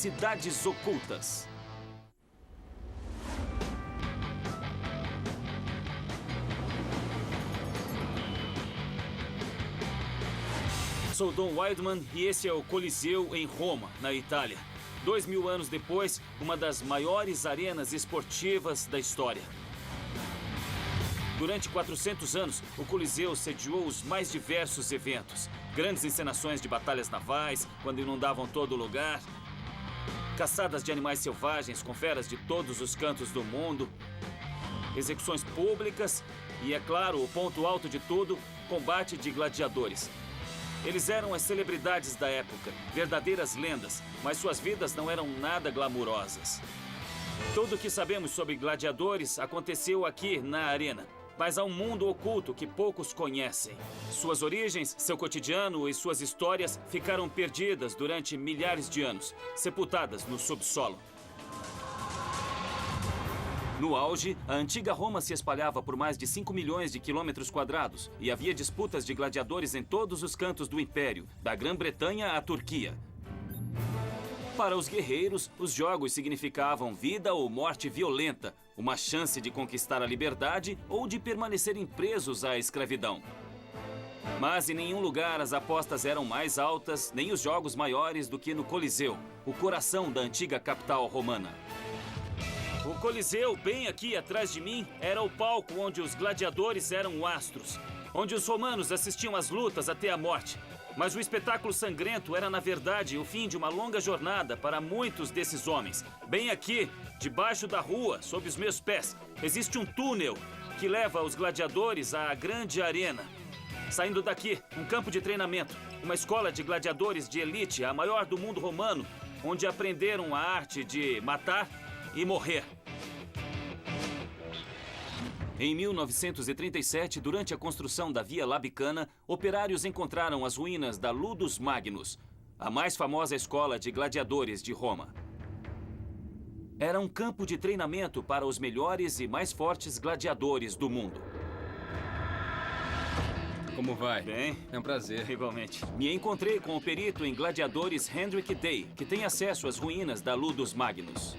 Cidades Ocultas. Sou Don Wildman e esse é o Coliseu em Roma, na Itália. 2000 anos depois, uma das maiores arenas esportivas da história. Durante 400 anos, o Coliseu sediou os mais diversos eventos. Grandes encenações de batalhas navais, quando inundavam todo o lugar. Caçadas de animais selvagens com feras de todos os cantos do mundo. Execuções públicas e, é claro, o ponto alto de tudo, combate de gladiadores. Eles eram as celebridades da época, verdadeiras lendas, mas suas vidas não eram nada glamourosas. Tudo o que sabemos sobre gladiadores aconteceu aqui na arena. Mas há um mundo oculto que poucos conhecem. Suas origens, seu cotidiano e suas histórias ficaram perdidas durante milhares de anos, sepultadas no subsolo. No auge, a antiga Roma se espalhava por mais de 5 milhões de quilômetros quadrados e havia disputas de gladiadores em todos os cantos do império, da Grã-Bretanha à Turquia. Para os guerreiros, os jogos significavam vida ou morte violenta, uma chance de conquistar a liberdade ou de permanecerem presos à escravidão. Mas em nenhum lugar as apostas eram mais altas, nem os jogos maiores do que no Coliseu, o coração da antiga capital romana. O Coliseu, bem aqui atrás de mim, era o palco onde os gladiadores eram astros, onde os romanos assistiam às lutas até a morte. Mas o espetáculo sangrento era, na verdade, o fim de uma longa jornada para muitos desses homens. Bem aqui, debaixo da rua, sob os meus pés, existe um túnel que leva os gladiadores à grande arena. Saindo daqui, um campo de treinamento, uma escola de gladiadores de elite, a maior do mundo romano, onde aprenderam a arte de matar e morrer. Em 1937, durante a construção da Via Labicana, operários encontraram as ruínas da Ludus Magnus, a mais famosa escola de gladiadores de Roma. Era um campo de treinamento para os melhores e mais fortes gladiadores do mundo. Como vai? Bem, é um prazer. Igualmente. Me encontrei com o perito em gladiadores Hendrik Day, que tem acesso às ruínas da Ludus Magnus.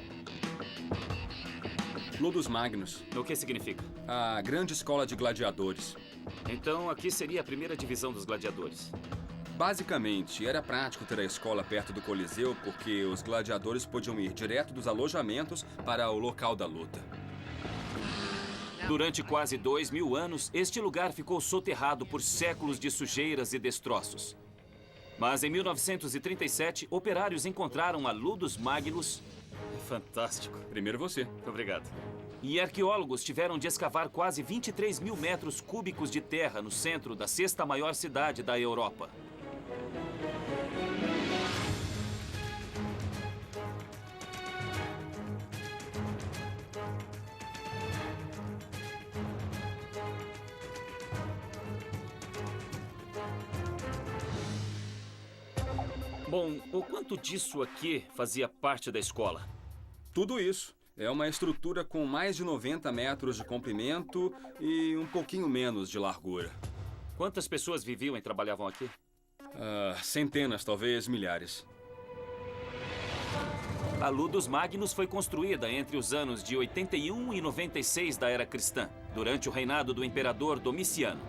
Ludus Magnus. O que significa? A grande escola de gladiadores. Então, aqui seria a primeira divisão dos gladiadores. Basicamente, era prático ter a escola perto do Coliseu porque os gladiadores podiam ir direto dos alojamentos para o local da luta. Durante quase 2000 anos, este lugar ficou soterrado por séculos de sujeiras e destroços. Mas em 1937, operários encontraram a Ludus Magnus. Fantástico. Primeiro você. Obrigado. E arqueólogos tiveram de escavar quase 23 mil metros cúbicos de terra no centro da sexta maior cidade da Europa. Bom, o quanto disso aqui fazia parte da escola? Tudo isso. É uma estrutura com mais de 90 metros de comprimento e um pouquinho menos de largura. Quantas pessoas viviam e trabalhavam aqui? Centenas, talvez milhares. A Ludus Magnus foi construída entre os anos de 81 e 96 da era cristã, durante o reinado do imperador Domiciano.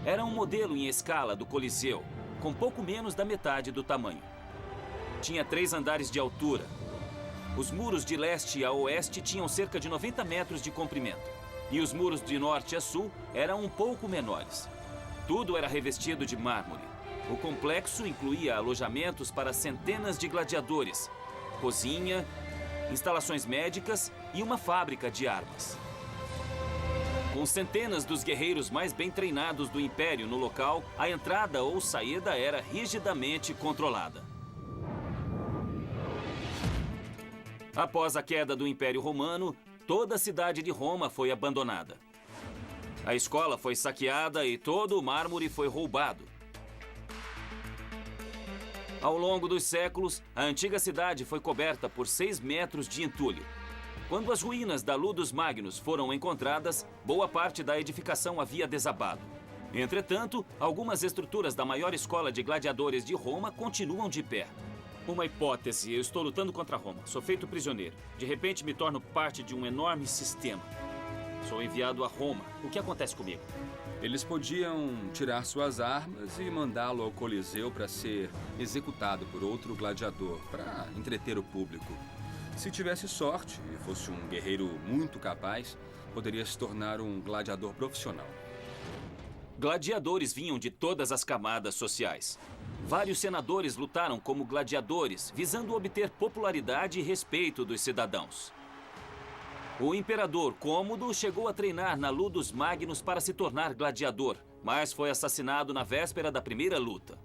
Era um modelo em escala do Coliseu, com pouco menos da metade do tamanho. Tinha 3 andares de altura. Os muros de leste a oeste tinham cerca de 90 metros de comprimento. E os muros de norte a sul eram um pouco menores. Tudo era revestido de mármore. O complexo incluía alojamentos para centenas de gladiadores, cozinha, instalações médicas e uma fábrica de armas. Com centenas dos guerreiros mais bem treinados do Império no local, a entrada ou saída era rigidamente controlada. Após a queda do Império Romano, toda a cidade de Roma foi abandonada. A escola foi saqueada e todo o mármore foi roubado. Ao longo dos séculos, a antiga cidade foi coberta por 6 metros de entulho. Quando as ruínas da Ludus Magnus foram encontradas, boa parte da edificação havia desabado. Entretanto, algumas estruturas da maior escola de gladiadores de Roma continuam de pé. Uma hipótese. Eu estou lutando contra Roma. Sou feito prisioneiro. De repente, me torno parte de um enorme sistema. Sou enviado a Roma. O que acontece comigo? Eles podiam tirar suas armas e mandá-lo ao Coliseu para ser executado por outro gladiador, para entreter o público. Se tivesse sorte e fosse um guerreiro muito capaz, poderia se tornar um gladiador profissional. Gladiadores vinham de todas as camadas sociais. Vários senadores lutaram como gladiadores, visando obter popularidade e respeito dos cidadãos. O imperador Cômodo chegou a treinar na Ludus Magnus para se tornar gladiador, mas foi assassinado na véspera da primeira luta.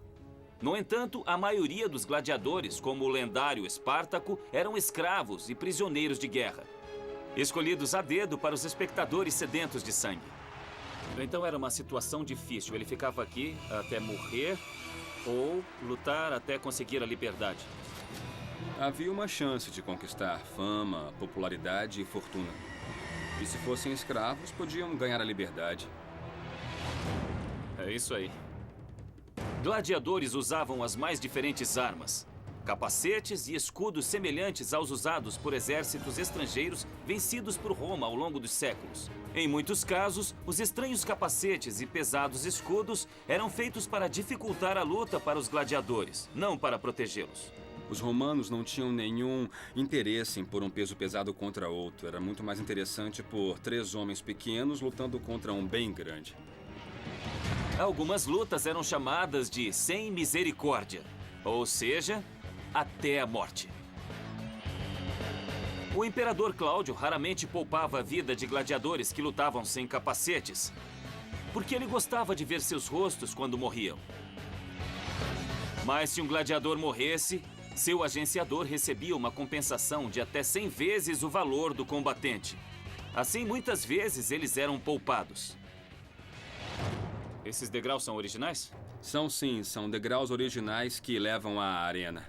No entanto, a maioria dos gladiadores, como o lendário Espartaco, eram escravos e prisioneiros de guerra, escolhidos a dedo para os espectadores sedentos de sangue. Então era uma situação difícil. Ele ficava aqui até morrer ou lutar até conseguir a liberdade. Havia uma chance de conquistar fama, popularidade e fortuna. E se fossem escravos, podiam ganhar a liberdade. É isso aí. Gladiadores usavam as mais diferentes armas. Capacetes e escudos semelhantes aos usados por exércitos estrangeiros vencidos por Roma ao longo dos séculos. Em muitos casos, os estranhos capacetes e pesados escudos eram feitos para dificultar a luta para os gladiadores, não para protegê-los. Os romanos não tinham nenhum interesse em pôr um peso pesado contra outro. Era muito mais interessante por 3 homens pequenos lutando contra um bem grande. Algumas lutas eram chamadas de sem misericórdia, ou seja, até a morte. O imperador Cláudio raramente poupava a vida de gladiadores que lutavam sem capacetes, porque ele gostava de ver seus rostos quando morriam. Mas se um gladiador morresse, seu agenciador recebia uma compensação de até 100 vezes o valor do combatente. Assim, muitas vezes, eles eram poupados. Esses degraus são originais? São sim, são degraus originais que levam à arena.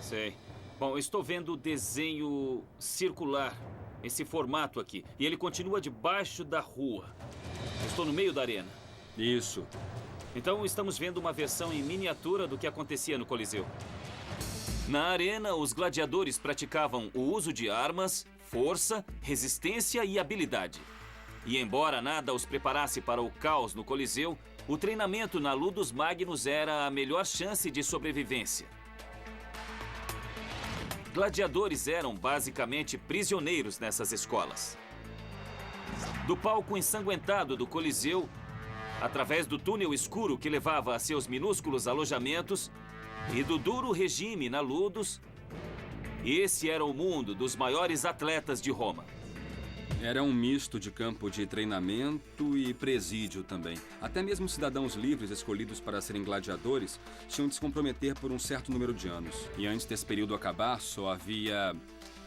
Sei. Bom, eu estou vendo o desenho circular, esse formato aqui. E ele continua debaixo da rua. Eu estou no meio da arena. Isso. Então estamos vendo uma versão em miniatura do que acontecia no Coliseu. Na arena, os gladiadores praticavam o uso de armas, força, resistência e habilidade. E embora nada os preparasse para o caos no Coliseu, o treinamento na Ludus Magnus era a melhor chance de sobrevivência. Gladiadores eram basicamente prisioneiros nessas escolas. Do palco ensanguentado do Coliseu, através do túnel escuro que levava a seus minúsculos alojamentos e do duro regime na Ludus, esse era o mundo dos maiores atletas de Roma. Era um misto de campo de treinamento e presídio também. Até mesmo cidadãos livres escolhidos para serem gladiadores tinham de se comprometer por um certo número de anos. E antes desse período acabar, só havia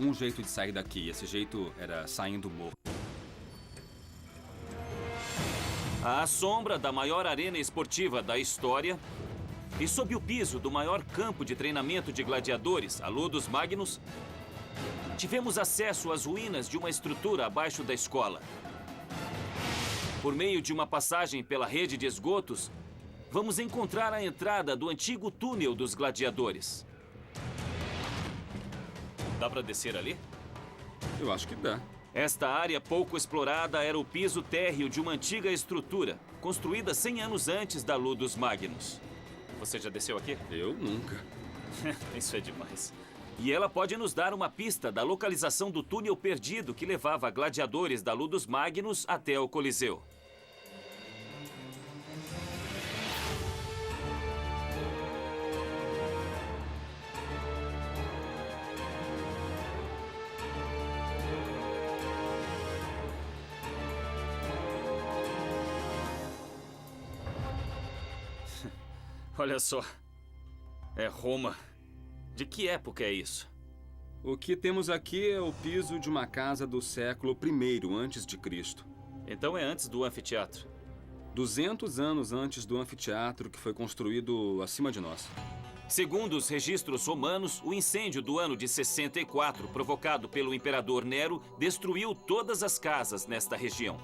um jeito de sair daqui. Esse jeito era saindo morto. À sombra da maior arena esportiva da história e sob o piso do maior campo de treinamento de gladiadores, a Ludus Magnus, tivemos acesso às ruínas de uma estrutura abaixo da escola. Por meio de uma passagem pela rede de esgotos, vamos encontrar a entrada do antigo túnel dos gladiadores. Dá para descer ali? Eu acho que dá. Esta área pouco explorada era o piso térreo de uma antiga estrutura, construída 100 anos antes da Ludus Magnus. Você já desceu aqui? Eu nunca. Isso é demais. E ela pode nos dar uma pista da localização do túnel perdido que levava gladiadores da Ludus Magnus até o Coliseu. Olha só. É Roma. De que época é isso? O que temos aqui é o piso de uma casa do século I antes de Cristo. Então é antes do anfiteatro. 200 anos antes do anfiteatro que foi construído acima de nós. Segundo os registros romanos, o incêndio do ano de 64, provocado pelo imperador Nero, destruiu todas as casas nesta região.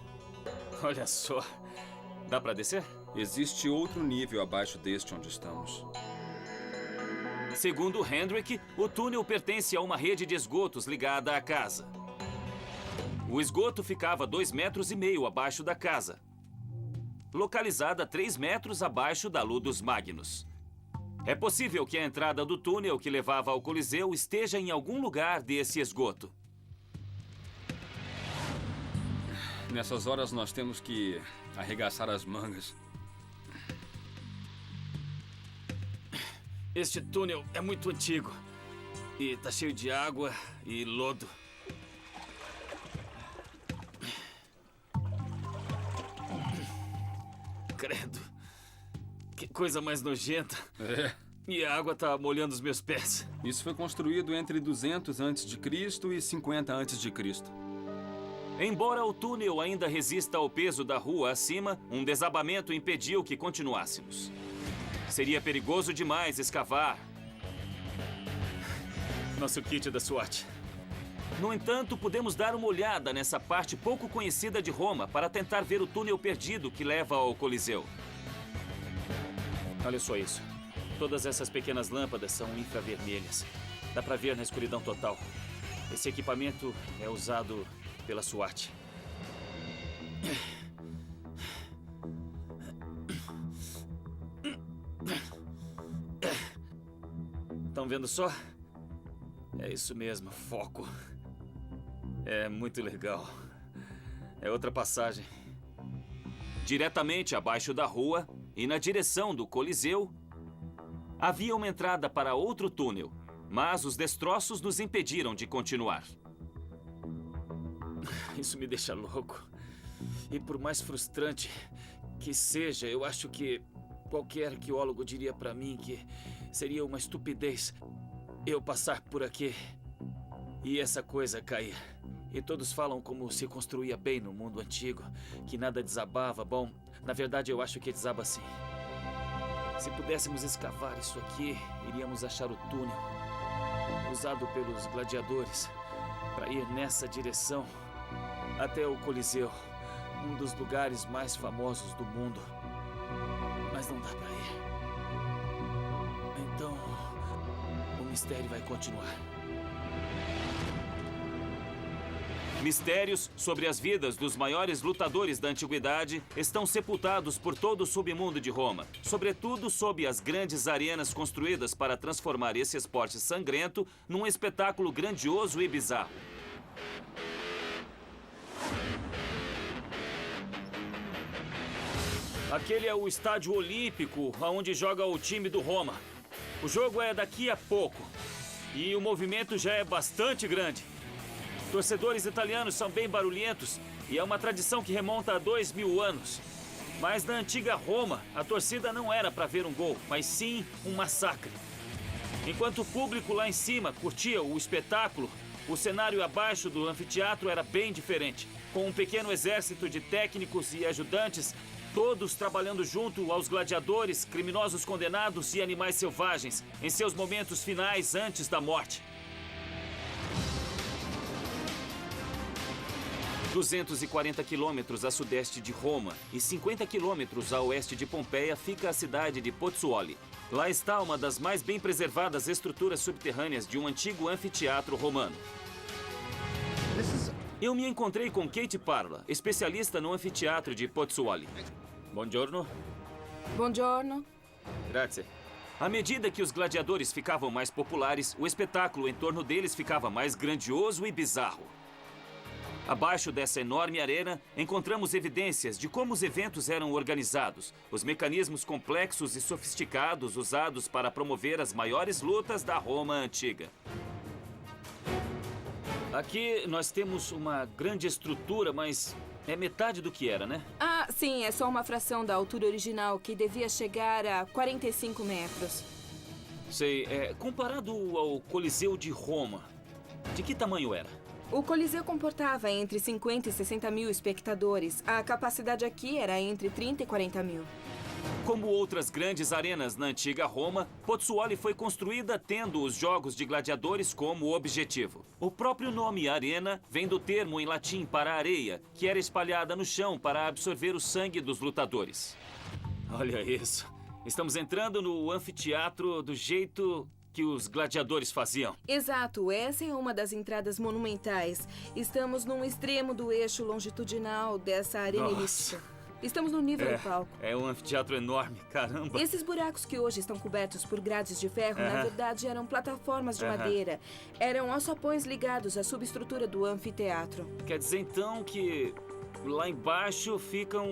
Olha só. Dá para descer? Existe outro nível abaixo deste onde estamos. Segundo Hendrik, o túnel pertence a uma rede de esgotos ligada à casa. O esgoto ficava a 2,5 metros abaixo da casa, localizada a 3 metros abaixo da Ludus Magnus. É possível que a entrada do túnel que levava ao Coliseu esteja em algum lugar desse esgoto. Nessas horas nós temos que arregaçar as mangas. Este túnel é muito antigo e está cheio de água e lodo. Credo. Que coisa mais nojenta. É. E a água tá molhando os meus pés. Isso foi construído entre 200 a.C. e 50 a.C. Embora o túnel ainda resista ao peso da rua acima, um desabamento impediu que continuássemos. Seria perigoso demais escavar. Nosso kit da SWAT. No entanto, podemos dar uma olhada nessa parte pouco conhecida de Roma para tentar ver o túnel perdido que leva ao Coliseu. Olha só isso. Todas essas pequenas lâmpadas são infravermelhas. Dá para ver na escuridão total. Esse equipamento é usado pela SWAT. Estão vendo só? É isso mesmo, foco. É muito legal. É outra passagem. Diretamente abaixo da rua e na direção do Coliseu, havia uma entrada para outro túnel, mas os destroços nos impediram de continuar. Isso me deixa louco. E por mais frustrante que seja, eu acho que qualquer arqueólogo diria para mim que seria uma estupidez eu passar por aqui e essa coisa cair. E todos falam como se construía bem no mundo antigo, que nada desabava. Bom, na verdade eu acho que desaba sim. Se pudéssemos escavar isso aqui, iríamos achar o túnel usado pelos gladiadores para ir nessa direção até o Coliseu, um dos lugares mais famosos do mundo. Mas não dá para ir. Então, o mistério vai continuar. Mistérios sobre as vidas dos maiores lutadores da antiguidade estão sepultados por todo o submundo de Roma, sobretudo sob as grandes arenas construídas para transformar esse esporte sangrento num espetáculo grandioso e bizarro. Aquele é o estádio olímpico, onde joga o time do Roma. O jogo é daqui a pouco e o movimento já é bastante grande. Torcedores italianos são bem barulhentos e é uma tradição que remonta a 2000 anos. Mas na antiga Roma, a torcida não era para ver um gol, mas sim um massacre. Enquanto o público lá em cima curtia o espetáculo, o cenário abaixo do anfiteatro era bem diferente, com um pequeno exército de técnicos e ajudantes, todos trabalhando junto aos gladiadores, criminosos condenados e animais selvagens, em seus momentos finais antes da morte. 240 quilômetros a sudeste de Roma e 50 quilômetros a oeste de Pompeia fica a cidade de Pozzuoli. Lá está uma das mais bem preservadas estruturas subterrâneas de um antigo anfiteatro romano. Eu me encontrei com Kate Parla, especialista no anfiteatro de Pozzuoli. Buongiorno. Buongiorno. Grazie. À medida que os gladiadores ficavam mais populares, o espetáculo em torno deles ficava mais grandioso e bizarro. Abaixo dessa enorme arena, encontramos evidências de como os eventos eram organizados, os mecanismos complexos e sofisticados usados para promover as maiores lutas da Roma antiga. Aqui nós temos uma grande estrutura, mas é metade do que era, né? Ah, sim, é só uma fração da altura original, que devia chegar a 45 metros. Sei, comparado ao Coliseu de Roma, de que tamanho era? O Coliseu comportava entre 50 e 60 mil espectadores. A capacidade aqui era entre 30 e 40 mil. Como outras grandes arenas na antiga Roma, Pozzuoli foi construída tendo os jogos de gladiadores como objetivo. O próprio nome arena vem do termo em latim para areia, que era espalhada no chão para absorver o sangue dos lutadores. Olha isso. Estamos entrando no anfiteatro do jeito que os gladiadores faziam. Exato, essa é uma das entradas monumentais. Estamos num extremo do eixo longitudinal dessa arena Nossa. elíptica. Estamos no nível do palco. É um anfiteatro enorme, caramba. Esses buracos que hoje estão cobertos por grades de ferro, na verdade, eram plataformas de madeira. Eram alçapões ligados à subestrutura do anfiteatro. Quer dizer, então, que lá embaixo ficam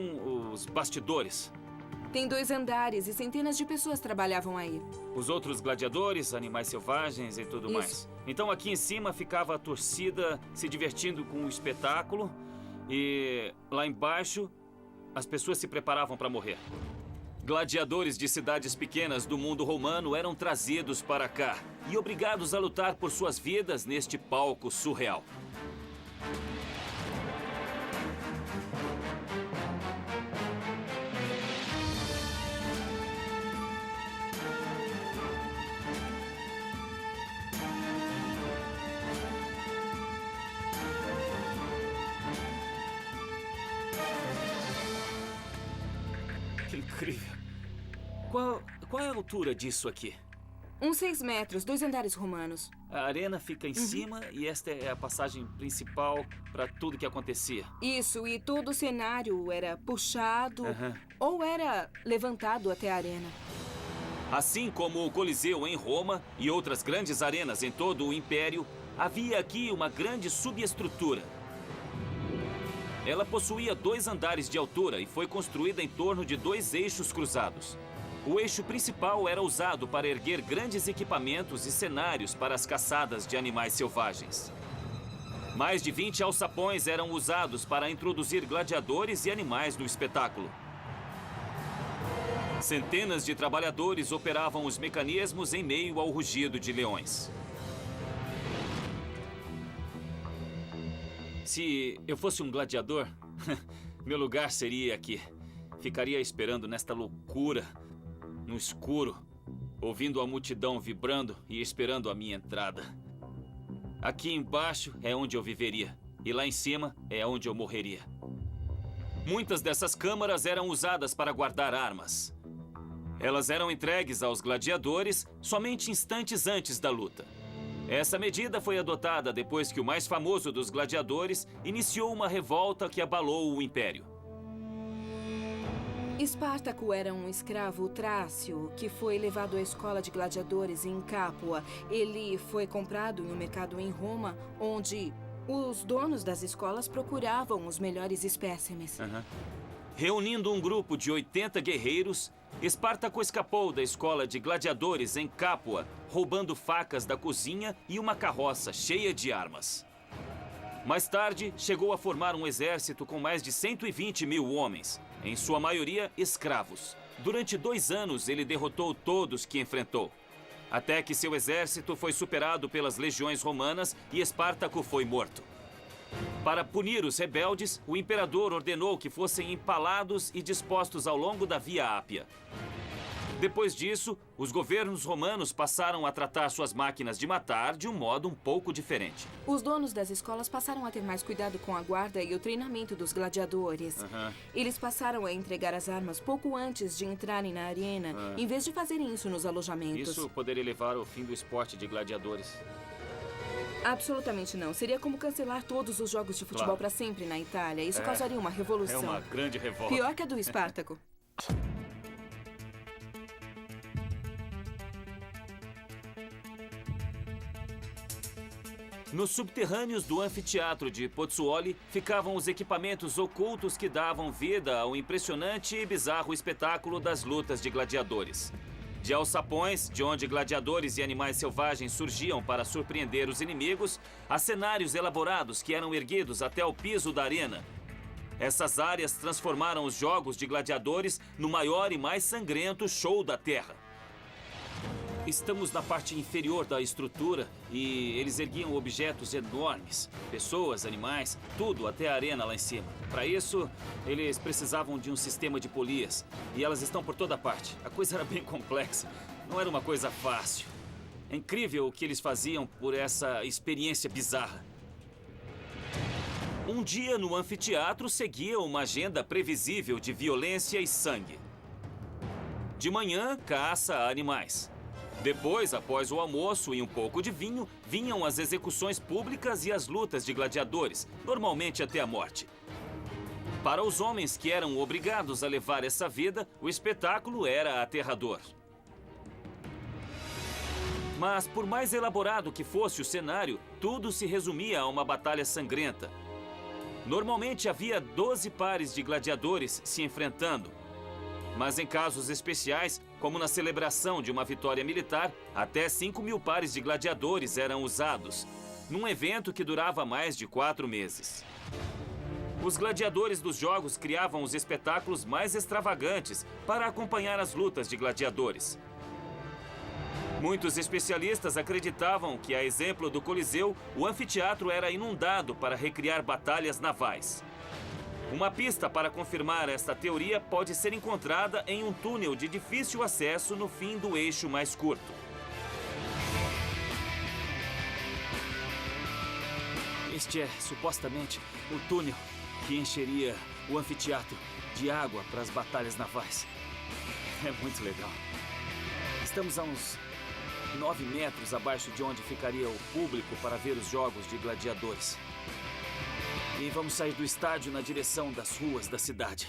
os bastidores. Tem 2 andares e centenas de pessoas trabalhavam aí. Os outros gladiadores, animais selvagens e tudo Isso. mais. Então, aqui em cima ficava a torcida se divertindo com o espetáculo. E lá embaixo, as pessoas se preparavam para morrer. Gladiadores de cidades pequenas do mundo romano eram trazidos para cá e obrigados a lutar por suas vidas neste palco surreal. Que incrível. Qual é a altura disso aqui? Uns 6 metros, 2 andares romanos. A arena fica em cima e esta é a passagem principal para tudo que acontecia. Isso, e todo o cenário era puxado Aham. ou era levantado até a arena. Assim como o Coliseu em Roma e outras grandes arenas em todo o Império, havia aqui uma grande subestrutura. Ela possuía 2 andares de altura e foi construída em torno de 2 eixos cruzados. O eixo principal era usado para erguer grandes equipamentos e cenários para as caçadas de animais selvagens. Mais de 20 alçapões eram usados para introduzir gladiadores e animais no espetáculo. Centenas de trabalhadores operavam os mecanismos em meio ao rugido de leões. Se eu fosse um gladiador, meu lugar seria aqui. Ficaria esperando nesta loucura, no escuro, ouvindo a multidão vibrando e esperando a minha entrada. Aqui embaixo é onde eu viveria, e lá em cima é onde eu morreria. Muitas dessas câmaras eram usadas para guardar armas. Elas eram entregues aos gladiadores somente instantes antes da luta. Essa medida foi adotada depois que o mais famoso dos gladiadores iniciou uma revolta que abalou o Império. Espartaco era um escravo trácio que foi levado à escola de gladiadores em Capua. Ele foi comprado em um mercado em Roma, onde os donos das escolas procuravam os melhores espécimes. Reunindo um grupo de 80 guerreiros, Espartaco escapou da escola de gladiadores em Capua, roubando facas da cozinha e uma carroça cheia de armas. Mais tarde, chegou a formar um exército com mais de 120 mil homens, em sua maioria escravos. Durante 2 anos, ele derrotou todos que enfrentou, até que seu exército foi superado pelas legiões romanas e Espartaco foi morto. Para punir os rebeldes, o imperador ordenou que fossem empalados e dispostos ao longo da Via Ápia. Depois disso, os governos romanos passaram a tratar suas máquinas de matar de um modo um pouco diferente. Os donos das escolas passaram a ter mais cuidado com a guarda e o treinamento dos gladiadores. Eles passaram a entregar as armas pouco antes de entrarem na arena, em vez de fazerem isso nos alojamentos. Isso poderia levar ao fim do esporte de gladiadores. Absolutamente não. Seria como cancelar todos os jogos de futebol Claro. para sempre na Itália. Isso causaria uma revolução. É uma grande revolta. Pior que a do Espartaco. Nos subterrâneos do anfiteatro de Pozzuoli ficavam os equipamentos ocultos que davam vida ao impressionante e bizarro espetáculo das lutas de gladiadores. De alçapões, de onde gladiadores e animais selvagens surgiam para surpreender os inimigos, a cenários elaborados que eram erguidos até o piso da arena. Essas áreas transformaram os jogos de gladiadores no maior e mais sangrento show da Terra. Estamos na parte inferior da estrutura e eles erguiam objetos enormes. Pessoas, animais, tudo até a arena lá em cima. Para isso, eles precisavam de um sistema de polias. E elas estão por toda parte. A coisa era bem complexa. Não era uma coisa fácil. É incrível o que eles faziam por essa experiência bizarra. Um dia no anfiteatro seguia uma agenda previsível de violência e sangue. De manhã, caça a animais. Depois, após o almoço e um pouco de vinho, vinham as execuções públicas e as lutas de gladiadores, normalmente até a morte. Para os homens que eram obrigados a levar essa vida, o espetáculo era aterrador. Mas, por mais elaborado que fosse o cenário, tudo se resumia a uma batalha sangrenta. Normalmente havia 12 pares de gladiadores se enfrentando. Mas em casos especiais, como na celebração de uma vitória militar, até 5.000 pares de gladiadores eram usados, num evento que durava mais de 4 meses. Os gladiadores dos jogos criavam os espetáculos mais extravagantes para acompanhar as lutas de gladiadores. Muitos especialistas acreditavam que, a exemplo do Coliseu, o anfiteatro era inundado para recriar batalhas navais. Uma pista para confirmar esta teoria pode ser encontrada em um túnel de difícil acesso no fim do eixo mais curto. Este é, supostamente, o túnel que encheria o anfiteatro de água para as batalhas navais. É muito legal. Estamos a uns 9 metros abaixo de onde ficaria o público para ver os jogos de gladiadores. E vamos sair do estádio na direção das ruas da cidade.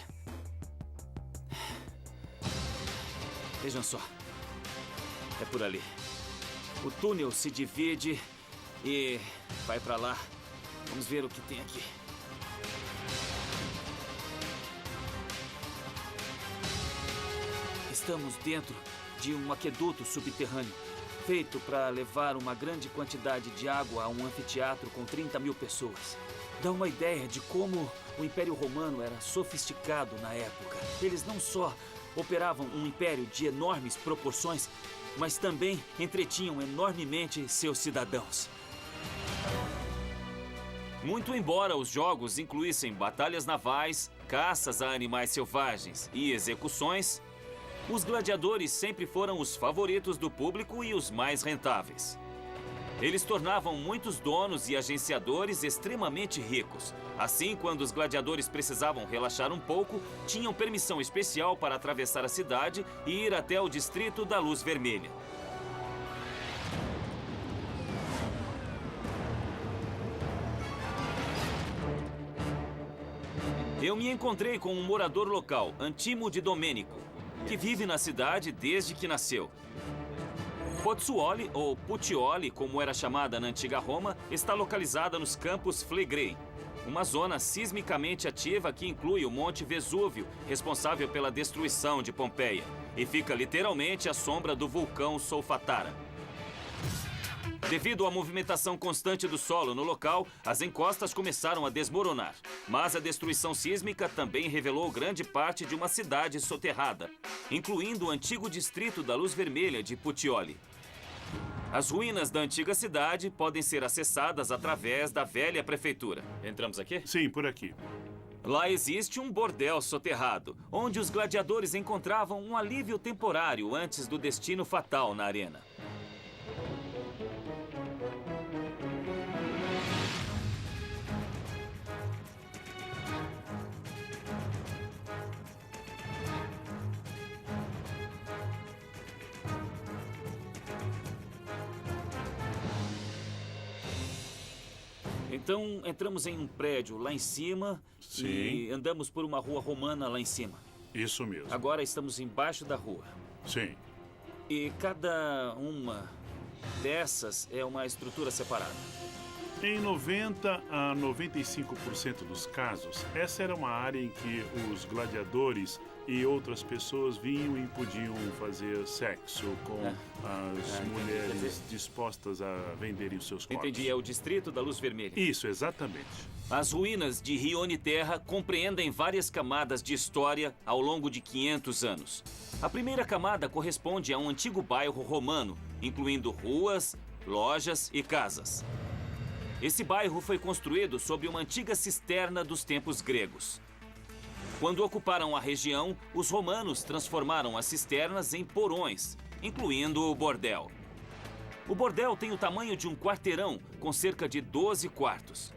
Vejam só. É por ali. O túnel se divide e vai para lá. Vamos ver o que tem aqui. Estamos dentro de um aqueduto subterrâneo, feito para levar uma grande quantidade de água a um anfiteatro com 30.000 pessoas. Dá uma ideia de como o Império Romano era sofisticado na época. Eles não só operavam um império de enormes proporções, mas também entretinham enormemente seus cidadãos. Muito embora os jogos incluíssem batalhas navais, caças a animais selvagens e execuções, os gladiadores sempre foram os favoritos do público e os mais rentáveis. Eles tornavam muitos donos e agenciadores extremamente ricos. Assim, quando os gladiadores precisavam relaxar um pouco, tinham permissão especial para atravessar a cidade e ir até o distrito da Luz Vermelha. Eu me encontrei com um morador local, Antimo de Domênico, que vive na cidade desde que nasceu. Pozzuoli, ou Puteoli, como era chamada na antiga Roma, está localizada nos Campos Flegrei, uma zona sismicamente ativa que inclui o Monte Vesúvio, responsável pela destruição de Pompeia, e fica literalmente à sombra do vulcão Solfatara. Devido à movimentação constante do solo no local, as encostas começaram a desmoronar. Mas a destruição sísmica também revelou grande parte de uma cidade soterrada, incluindo o antigo distrito da Luz Vermelha de Puteoli. As ruínas da antiga cidade podem ser acessadas através da velha prefeitura. Entramos aqui? Sim, por aqui. Lá existe um bordel soterrado, onde os gladiadores encontravam um alívio temporário antes do destino fatal na arena. Então, entramos em um prédio lá em cima. Sim. E andamos por uma rua romana lá em cima. Isso mesmo. Agora estamos embaixo da rua. Sim. E cada uma dessas é uma estrutura separada. Em 90 a 95% dos casos, essa era uma área em que os gladiadores e outras pessoas vinham e podiam fazer sexo com as mulheres dispostas a venderem os seus corpos. Entendi, é o distrito da Luz Vermelha. Isso, exatamente. As ruínas de Rione Terra compreendem várias camadas de história ao longo de 500 anos. A primeira camada corresponde a um antigo bairro romano, incluindo ruas, lojas e casas. Esse bairro foi construído sob uma antiga cisterna dos tempos gregos. Quando ocuparam a região, os romanos transformaram as cisternas em porões, incluindo o bordel. O bordel tem o tamanho de um quarteirão, com cerca de 12 quartos.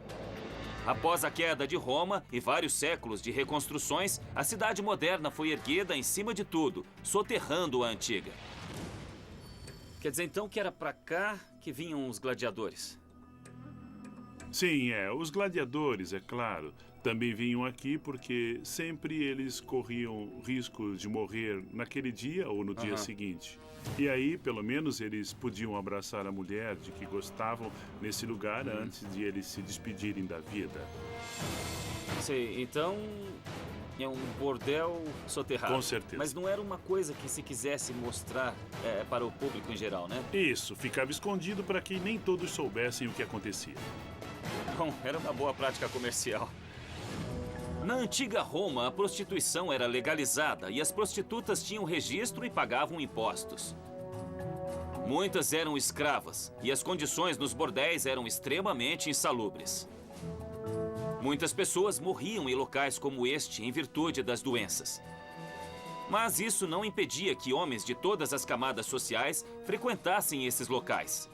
Após a queda de Roma e vários séculos de reconstruções, a cidade moderna foi erguida em cima de tudo, soterrando a antiga. Quer dizer, então, que era pra cá que vinham os gladiadores. Sim, os gladiadores, é claro, também vinham aqui porque sempre eles corriam risco de morrer naquele dia ou no dia seguinte. E aí, pelo menos, eles podiam abraçar a mulher de que gostavam nesse lugar antes de eles se despedirem da vida. Sei, então é um bordel soterrado. Com certeza. Mas não era uma coisa que se quisesse mostrar para o público em geral, né? Isso, ficava escondido para que nem todos soubessem o que acontecia. Bom, era uma boa prática comercial. Na antiga Roma, a prostituição era legalizada e as prostitutas tinham registro e pagavam impostos. Muitas eram escravas e as condições nos bordéis eram extremamente insalubres. Muitas pessoas morriam em locais como este em virtude das doenças. Mas isso não impedia que homens de todas as camadas sociais frequentassem esses locais.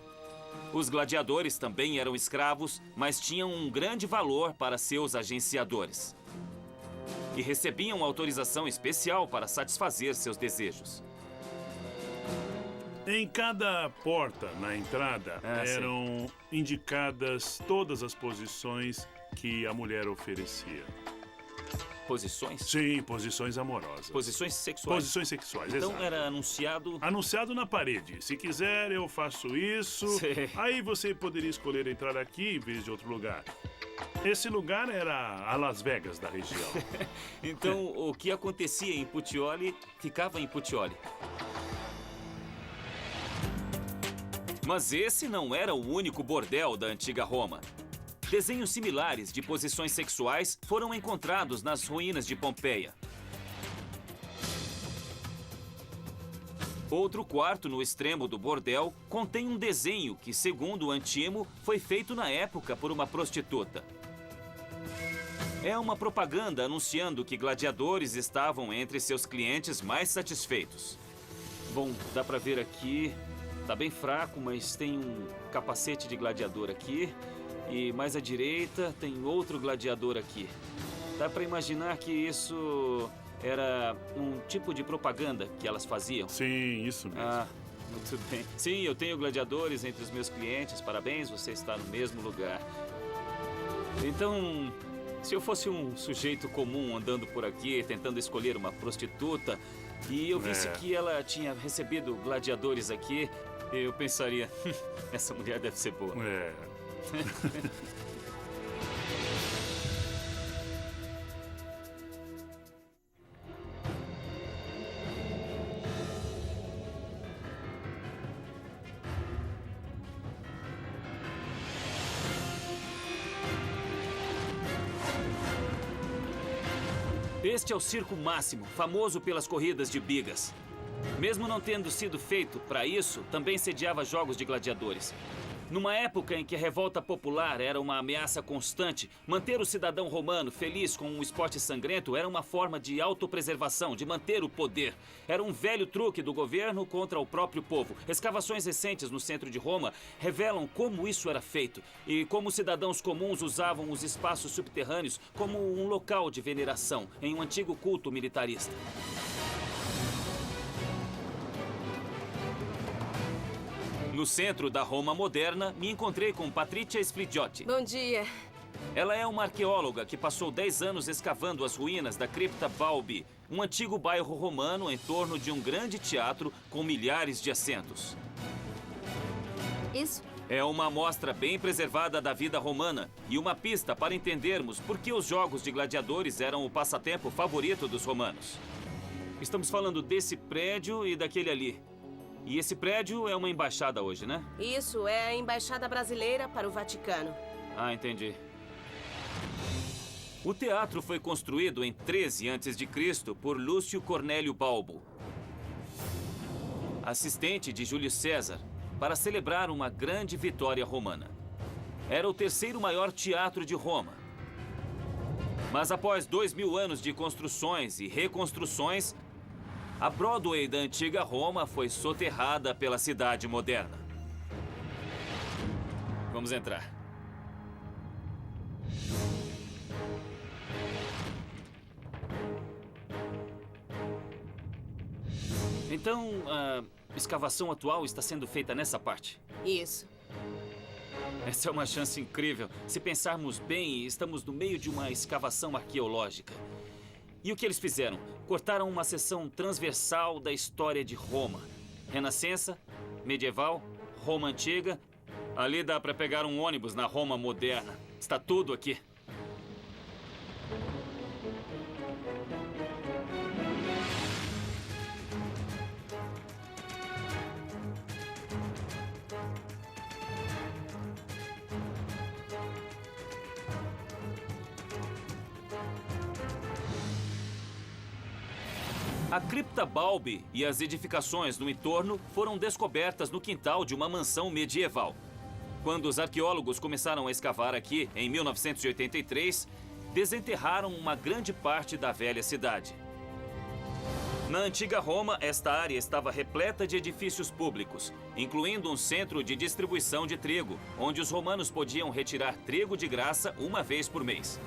Os gladiadores também eram escravos, mas tinham um grande valor para seus agenciadores. E recebiam autorização especial para satisfazer seus desejos. Em cada porta na entrada eram indicadas todas as posições que a mulher oferecia. Posições? Sim, posições amorosas. Posições sexuais? Posições sexuais, então exato. era anunciado... Anunciado na parede. Se quiser, eu faço isso. Sei. Aí você poderia escolher entrar aqui em vez de outro lugar. Esse lugar era a Las Vegas da região. Então, o que acontecia em Puteoli, ficava em Puteoli. Mas esse não era o único bordel da antiga Roma. Desenhos similares de posições sexuais foram encontrados nas ruínas de Pompeia. Outro quarto no extremo do bordel contém um desenho que, segundo Antimo, foi feito na época por uma prostituta. É uma propaganda anunciando que gladiadores estavam entre seus clientes mais satisfeitos. Bom, dá pra ver aqui, tá bem fraco, mas tem um capacete de gladiador aqui. E mais à direita tem outro gladiador aqui. Dá pra imaginar que isso era um tipo de propaganda que elas faziam? Sim, isso mesmo. Ah, muito bem. Sim, eu tenho gladiadores entre os meus clientes. Parabéns, você está no mesmo lugar. Então, se eu fosse um sujeito comum andando por aqui, tentando escolher uma prostituta, e eu visse que ela tinha recebido gladiadores aqui, eu pensaria, essa mulher deve ser boa. Este é o Circo Máximo, famoso pelas corridas de bigas. Mesmo não tendo sido feito para isso, também sediava jogos de gladiadores. Numa época em que a revolta popular era uma ameaça constante, manter o cidadão romano feliz com um esporte sangrento era uma forma de autopreservação, de manter o poder. Era um velho truque do governo contra o próprio povo. Escavações recentes no centro de Roma revelam como isso era feito e como cidadãos comuns usavam os espaços subterrâneos como um local de veneração em um antigo culto militarista. No centro da Roma moderna, me encontrei com Patrizia Sfligiotti. Bom dia. Ela é uma arqueóloga que passou 10 anos escavando as ruínas da Cripta Balbi, um antigo bairro romano em torno de um grande teatro com milhares de assentos. Isso? É uma amostra bem preservada da vida romana e uma pista para entendermos por que os jogos de gladiadores eram o passatempo favorito dos romanos. Estamos falando desse prédio e daquele ali. E esse prédio é uma embaixada hoje, né? Isso, é a Embaixada Brasileira para o Vaticano. Ah, entendi. O teatro foi construído em 13 a.C. por Lúcio Cornélio Balbo, assistente de Júlio César, para celebrar uma grande vitória romana. Era o terceiro maior teatro de Roma. Mas após 2000 anos de construções e reconstruções, a Broadway da antiga Roma foi soterrada pela cidade moderna. Vamos entrar. Então, escavação atual está sendo feita nessa parte. Isso. Essa é uma chance incrível. Se pensarmos bem, estamos no meio de uma escavação arqueológica. E o que eles fizeram? Cortaram uma seção transversal da história de Roma. Renascença, medieval, Roma antiga. Ali dá para pegar um ônibus na Roma moderna. Está tudo aqui. A cripta Balbi e as edificações no entorno foram descobertas no quintal de uma mansão medieval. Quando os arqueólogos começaram a escavar aqui, em 1983, desenterraram uma grande parte da velha cidade. Na antiga Roma, esta área estava repleta de edifícios públicos, incluindo um centro de distribuição de trigo, onde os romanos podiam retirar trigo de graça uma vez por mês.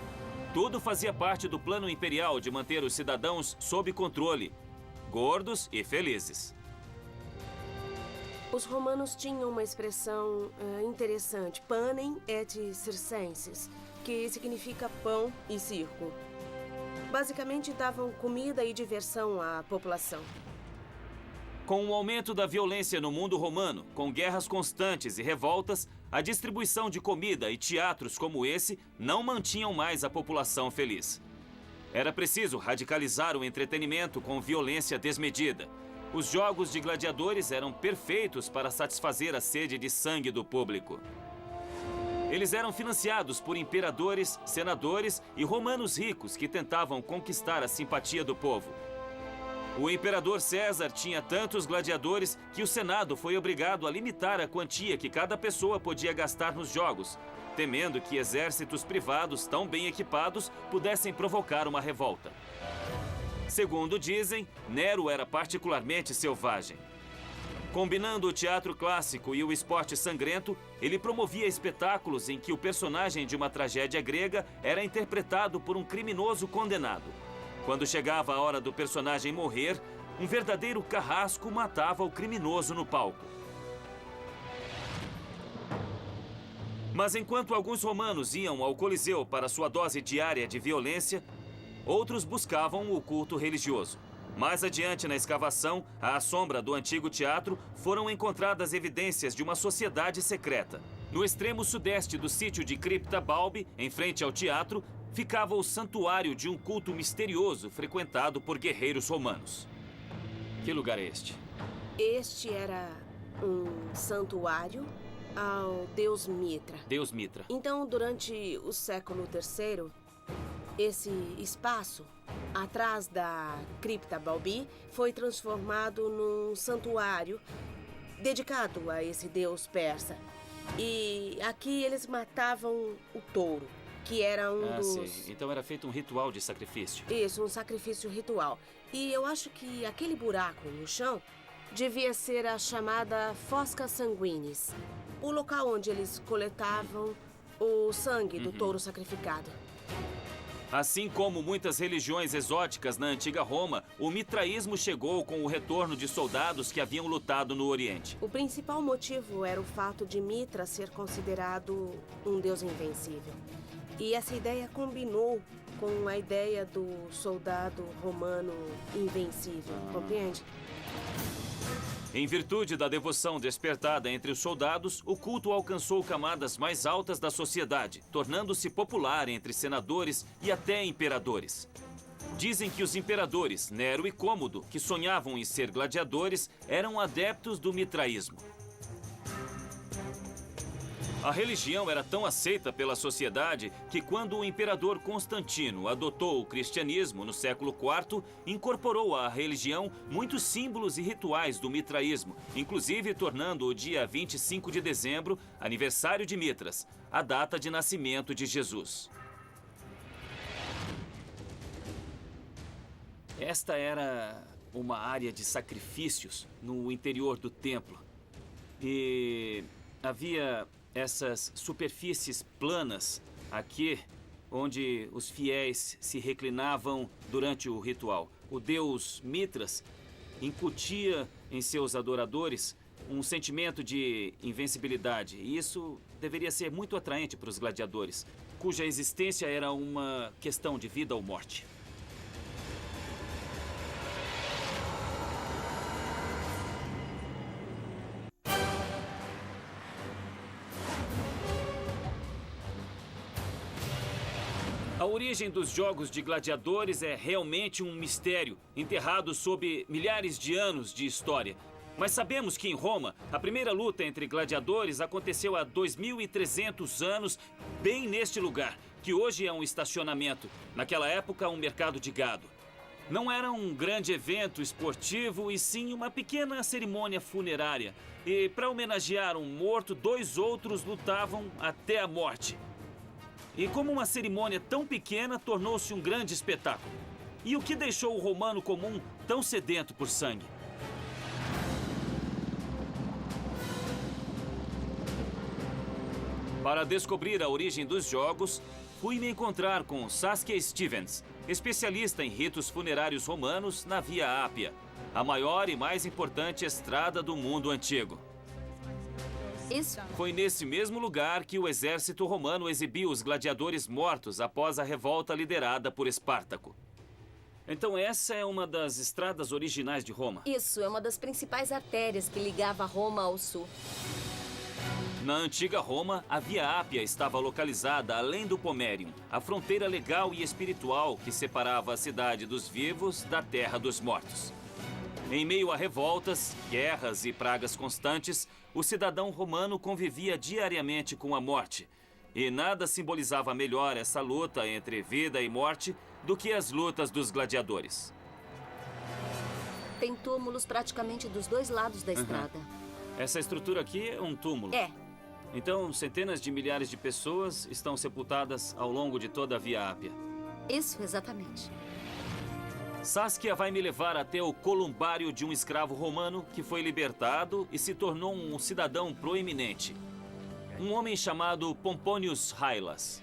Tudo fazia parte do plano imperial de manter os cidadãos sob controle, gordos e felizes. Os romanos tinham uma expressão interessante, panem et circenses, que significa pão e circo. Basicamente, davam comida e diversão à população. Com o aumento da violência no mundo romano, com guerras constantes e revoltas, a distribuição de comida e teatros como esse não mantinham mais a população feliz. Era preciso radicalizar o entretenimento com violência desmedida. Os jogos de gladiadores eram perfeitos para satisfazer a sede de sangue do público. Eles eram financiados por imperadores, senadores e romanos ricos que tentavam conquistar a simpatia do povo. O imperador César tinha tantos gladiadores que o Senado foi obrigado a limitar a quantia que cada pessoa podia gastar nos jogos, temendo que exércitos privados tão bem equipados pudessem provocar uma revolta. Segundo dizem, Nero era particularmente selvagem. Combinando o teatro clássico e o esporte sangrento, ele promovia espetáculos em que o personagem de uma tragédia grega era interpretado por um criminoso condenado. Quando chegava a hora do personagem morrer, um verdadeiro carrasco matava o criminoso no palco. Mas enquanto alguns romanos iam ao Coliseu para sua dose diária de violência, outros buscavam o culto religioso. Mais adiante na escavação, à sombra do antigo teatro, foram encontradas evidências de uma sociedade secreta. No extremo sudeste do sítio de Cripta Balbi, em frente ao teatro, ficava o santuário de um culto misterioso frequentado por guerreiros romanos. Que lugar é este? Este era um santuário ao deus Mitra. Deus Mitra. Então, durante o século III, esse espaço atrás da Cripta Balbi foi transformado num santuário dedicado a esse deus persa. E aqui eles matavam o touro, que era um dos... Sei. Então era feito um ritual de sacrifício. Isso, um sacrifício ritual. E eu acho que aquele buraco no chão devia ser a chamada Fosca Sanguinis, o local onde eles coletavam o sangue do touro sacrificado. Assim como muitas religiões exóticas na antiga Roma, o mitraísmo chegou com o retorno de soldados que haviam lutado no Oriente. O principal motivo era o fato de Mitra ser considerado um deus invencível. E essa ideia combinou com a ideia do soldado romano invencível, compreende? Em virtude da devoção despertada entre os soldados, o culto alcançou camadas mais altas da sociedade, tornando-se popular entre senadores e até imperadores. Dizem que os imperadores Nero e Cômodo, que sonhavam em ser gladiadores, eram adeptos do mitraísmo. A religião era tão aceita pela sociedade que quando o imperador Constantino adotou o cristianismo no século IV, incorporou à religião muitos símbolos e rituais do mitraísmo, inclusive tornando o dia 25 de dezembro, aniversário de Mitras, a data de nascimento de Jesus. Esta era uma área de sacrifícios no interior do templo. E havia essas superfícies planas aqui, onde os fiéis se reclinavam durante o ritual. O deus Mitras incutia em seus adoradores um sentimento de invencibilidade. E isso deveria ser muito atraente para os gladiadores, cuja existência era uma questão de vida ou morte. A origem dos jogos de gladiadores é realmente um mistério, enterrado sob milhares de anos de história. Mas sabemos que em Roma, a primeira luta entre gladiadores aconteceu há 2.300 anos, bem neste lugar, que hoje é um estacionamento, naquela época um mercado de gado. Não era um grande evento esportivo, e sim uma pequena cerimônia funerária. E para homenagear um morto, 2 outros lutavam até a morte. E como uma cerimônia tão pequena, tornou-se um grande espetáculo. E o que deixou o romano comum tão sedento por sangue? Para descobrir a origem dos jogos, fui me encontrar com Saskia Stevens, especialista em ritos funerários romanos na Via Ápia, a maior e mais importante estrada do mundo antigo. Isso. Foi nesse mesmo lugar que o exército romano exibiu os gladiadores mortos após a revolta liderada por Espartaco. Então essa é uma das estradas originais de Roma. Isso, é uma das principais artérias que ligava Roma ao sul. Na antiga Roma, a Via Ápia estava localizada além do Pomerium, a fronteira legal e espiritual que separava a cidade dos vivos da terra dos mortos. Em meio a revoltas, guerras e pragas constantes, o cidadão romano convivia diariamente com a morte. E nada simbolizava melhor essa luta entre vida e morte do que as lutas dos gladiadores. Tem túmulos praticamente dos 2 lados da estrada. Essa estrutura aqui é um túmulo. É. Então, centenas de milhares de pessoas estão sepultadas ao longo de toda a Via Ápia. Isso, exatamente. Saskia vai me levar até o columbário de um escravo romano que foi libertado e se tornou um cidadão proeminente. Um homem chamado Pomponius Hylas.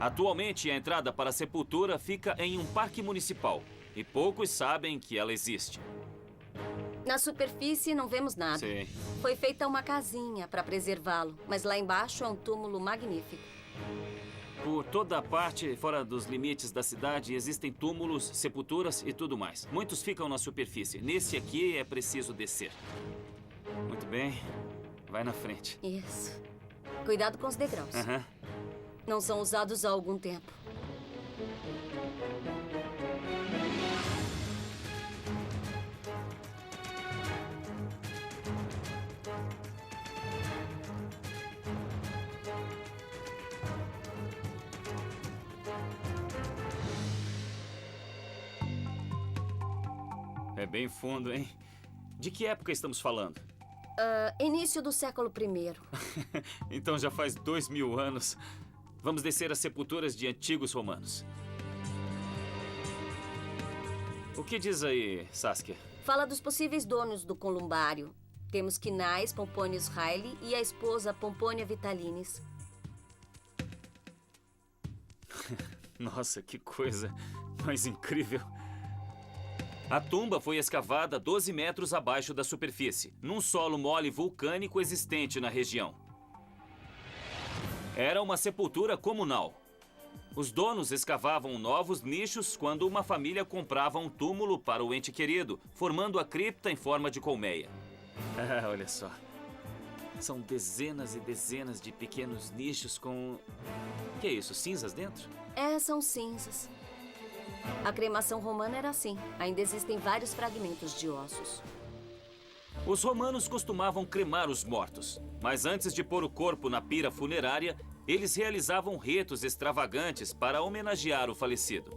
Atualmente, a entrada para a sepultura fica em um parque municipal e poucos sabem que ela existe. Na superfície não vemos nada. Sim. Foi feita uma casinha para preservá-lo, mas lá embaixo é um túmulo magnífico. Por toda a parte, fora dos limites da cidade, existem túmulos, sepulturas e tudo mais. Muitos ficam na superfície. Nesse aqui é preciso descer. Muito bem. Vai na frente. Isso. Cuidado com os degraus. Aham. Não são usados há algum tempo. É bem fundo, hein? De que época estamos falando? Início do século I. Então já faz 2000 anos. Vamos descer as sepulturas de antigos romanos. O que diz aí, Saskia? Fala dos possíveis donos do columbário. Temos Quinais Pomponius Haile e a esposa Pompônia Vitalinis. Nossa, que coisa mais incrível. A tumba foi escavada 12 metros abaixo da superfície, num solo mole vulcânico existente na região. Era uma sepultura comunal. Os donos escavavam novos nichos quando uma família comprava um túmulo para o ente querido, formando a cripta em forma de colmeia. Olha só. São dezenas e dezenas de pequenos nichos com... Que é isso, cinzas dentro? São cinzas. A cremação romana era assim. Ainda existem vários fragmentos de ossos. Os romanos costumavam cremar os mortos, mas antes de pôr o corpo na pira funerária, eles realizavam ritos extravagantes para homenagear o falecido.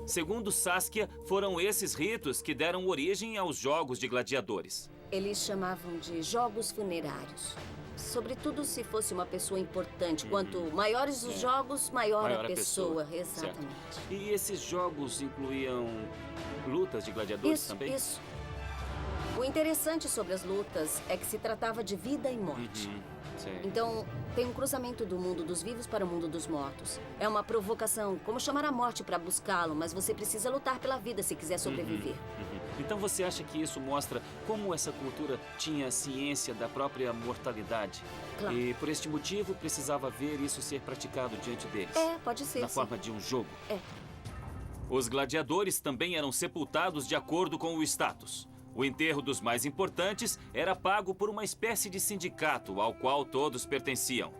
Segundo Saskia, foram esses ritos que deram origem aos jogos de gladiadores. Eles chamavam de jogos funerários. Sobretudo se fosse uma pessoa importante. Quanto maiores os jogos, maior a pessoa. Exatamente. Certo. E esses jogos incluíam lutas de gladiadores também? Isso. O interessante sobre as lutas é que se tratava de vida e morte. Sim. Então, tem um cruzamento do mundo dos vivos para o mundo dos mortos. É uma provocação, como chamar a morte para buscá-lo, mas você precisa lutar pela vida se quiser sobreviver. Então você acha que isso mostra como essa cultura tinha ciência da própria mortalidade? Claro. E por este motivo precisava ver isso ser praticado diante deles? Pode ser, Na sim. forma de um jogo? É. Os gladiadores também eram sepultados de acordo com o status. O enterro dos mais importantes era pago por uma espécie de sindicato ao qual todos pertenciam.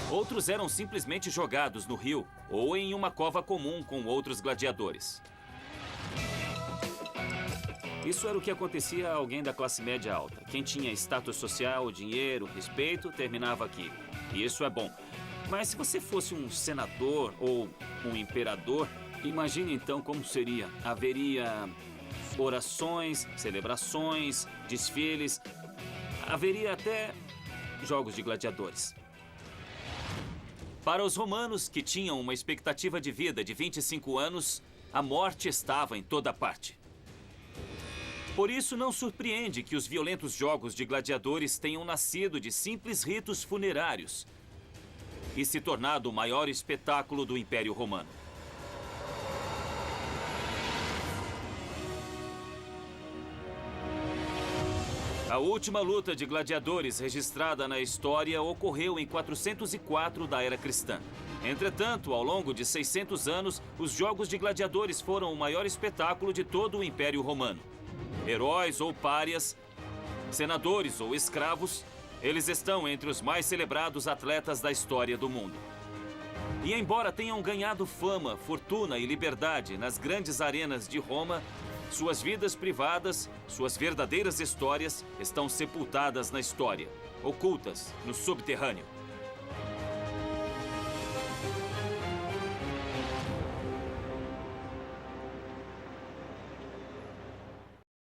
Outros eram simplesmente jogados no rio ou em uma cova comum com outros gladiadores. Isso era o que acontecia a alguém da classe média alta. Quem tinha status social, dinheiro, respeito, terminava aqui. E isso é bom. Mas se você fosse um senador ou um imperador, imagine então como seria. Haveria orações, celebrações, desfiles. Haveria até jogos de gladiadores. Para os romanos, que tinham uma expectativa de vida de 25 anos, a morte estava em toda parte. Por isso, não surpreende que os violentos jogos de gladiadores tenham nascido de simples ritos funerários e se tornado o maior espetáculo do Império Romano. A última luta de gladiadores registrada na história ocorreu em 404 da Era Cristã. Entretanto, ao longo de 600 anos, os jogos de gladiadores foram o maior espetáculo de todo o Império Romano. Heróis ou párias, senadores ou escravos, eles estão entre os mais celebrados atletas da história do mundo. E embora tenham ganhado fama, fortuna e liberdade nas grandes arenas de Roma, suas vidas privadas, suas verdadeiras histórias, estão sepultadas na história, ocultas no subterrâneo.